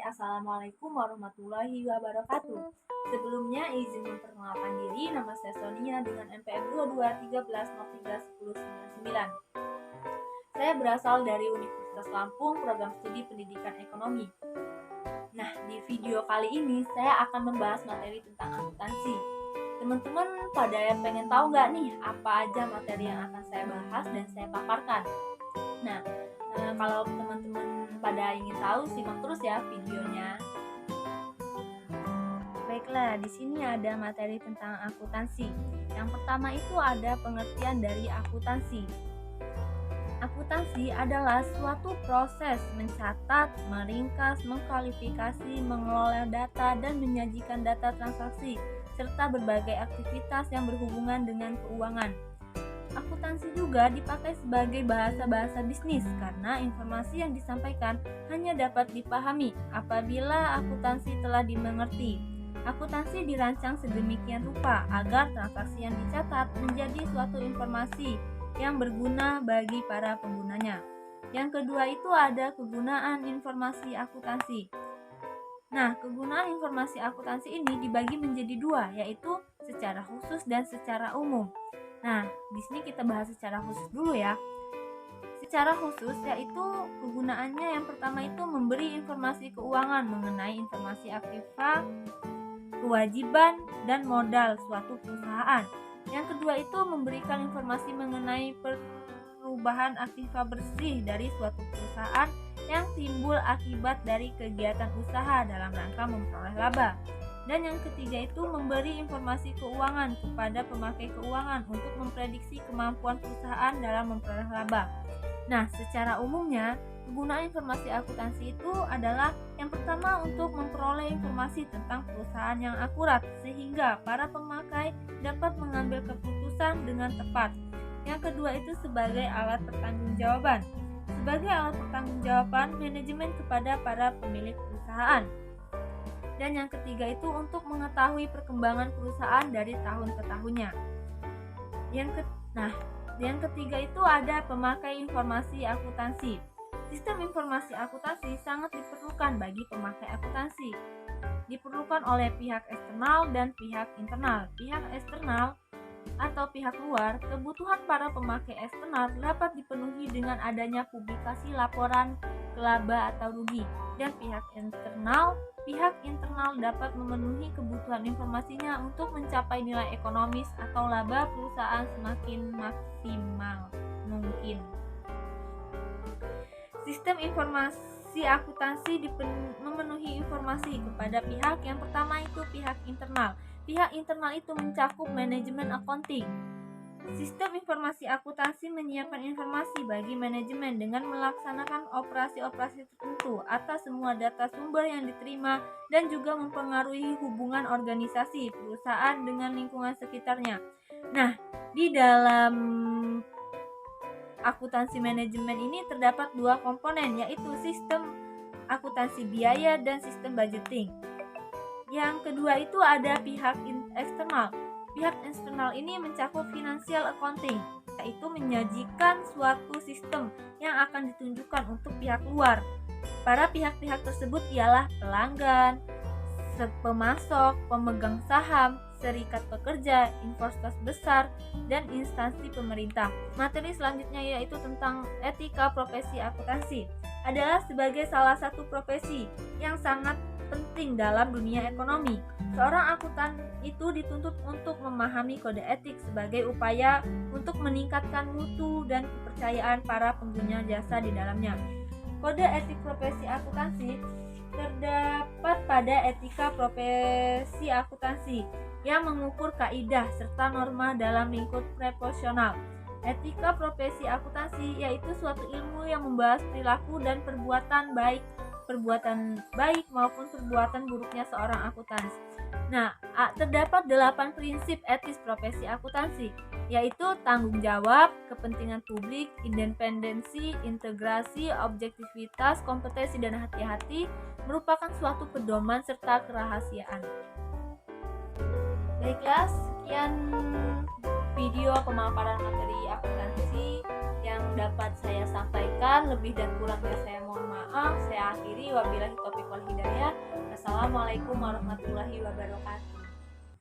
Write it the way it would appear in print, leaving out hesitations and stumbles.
Assalamualaikum warahmatullahi wabarakatuh. Sebelumnya izin memperkenalkan diri, nama saya Sonia dengan NPM 2213031099. Saya berasal dari Universitas Lampung, program studi pendidikan ekonomi. Nah, di video kali ini saya akan membahas materi tentang akuntansi. Teman-teman pada pengen tahu nggak nih apa aja materi yang akan saya bahas dan saya paparkan? Nah, kalau teman-teman pada ingin tahu, simak terus ya videonya. Baiklah, di sini ada materi tentang akuntansi. Yang pertama itu ada pengertian dari akuntansi. Akuntansi adalah suatu proses mencatat, meringkas, mengkualifikasi, mengelola data, dan menyajikan data transaksi, serta berbagai aktivitas yang berhubungan dengan keuangan. Akuntansi juga dipakai sebagai bahasa bisnis karena informasi yang disampaikan hanya dapat dipahami apabila akuntansi telah dimengerti. Akuntansi dirancang sedemikian rupa agar transaksi yang dicatat menjadi suatu informasi yang berguna bagi para penggunanya. Yang kedua itu ada kegunaan informasi akuntansi. Nah, kegunaan informasi akuntansi ini dibagi menjadi dua, yaitu secara khusus dan secara umum. Nah, di sini kita bahas secara khusus dulu ya. Secara khusus yaitu kegunaannya yang pertama itu memberi informasi keuangan mengenai informasi aktiva, kewajiban, dan modal suatu perusahaan. Yang kedua itu memberikan informasi mengenai perubahan aktiva bersih dari suatu perusahaan yang timbul akibat dari kegiatan usaha dalam rangka memperoleh laba. Dan yang ketiga itu memberi informasi keuangan kepada pemakai keuangan untuk memprediksi kemampuan perusahaan dalam memperoleh laba. Nah, secara umumnya, kegunaan informasi akuntansi itu adalah yang pertama untuk memperoleh informasi tentang perusahaan yang akurat sehingga para pemakai dapat mengambil keputusan dengan tepat. Yang kedua itu sebagai alat pertanggungjawaban. Sebagai alat pertanggungjawaban manajemen kepada para pemilik perusahaan. Dan yang ketiga itu untuk mengetahui perkembangan perusahaan dari tahun ke tahunnya. Yang ketiga itu ada pemakai informasi akuntansi. Sistem informasi akuntansi sangat diperlukan bagi pemakai akuntansi. Diperlukan oleh pihak eksternal dan pihak internal. Pihak eksternal atau pihak luar, kebutuhan para pemakai eksternal dapat dipenuhi dengan adanya publikasi laporan laba atau rugi. Dan pihak internal dapat memenuhi kebutuhan informasinya untuk mencapai nilai ekonomis atau laba perusahaan semakin maksimal mungkin. Sistem informasi akuntansi memenuhi informasi kepada pihak yang pertama itu pihak internal. Pihak internal itu mencakup manajemen accounting. Sistem informasi akuntansi menyiapkan informasi bagi manajemen dengan melaksanakan operasi-operasi tertentu atas semua data sumber yang diterima dan juga mempengaruhi hubungan organisasi perusahaan dengan lingkungan sekitarnya. Nah, di dalam akuntansi manajemen ini terdapat dua komponen, yaitu sistem akuntansi biaya dan sistem budgeting. Yang kedua itu ada pihak eksternal. Pihak eksternal ini mencakup financial accounting, yaitu menyajikan suatu sistem yang akan ditunjukkan untuk pihak luar. Para pihak-pihak tersebut ialah pelanggan, pemasok, pemegang saham, serikat pekerja, investor besar, dan instansi pemerintah. Materi selanjutnya yaitu tentang etika profesi akuntansi. Adalah sebagai salah satu profesi yang sangat penting dalam dunia ekonomi. Seorang akuntan itu dituntut untuk memahami kode etik sebagai upaya untuk meningkatkan mutu dan kepercayaan para pengguna jasa di dalamnya. Kode etik profesi akuntansi terdapat pada etika profesi akuntansi yang mengukur kaidah serta norma dalam lingkup proporsional. Etika profesi akuntansi yaitu suatu ilmu yang membahas perilaku dan perbuatan baik maupun perbuatan buruknya seorang akuntan. Nah, terdapat 8 prinsip etis profesi akuntansi, yaitu tanggung jawab, kepentingan publik, independensi, integrasi, objektivitas, kompetensi, dan hati-hati merupakan suatu pedoman serta kerahasiaan. Baiklah, sekian video pemaparan materi akuntansi yang dapat saya sampaikan. Lebih dan kurangnya saya mohon maaf. Saya akhiri, wabillahi taufiq wal hidayah. Wassalamualaikum warahmatullahi wabarakatuh.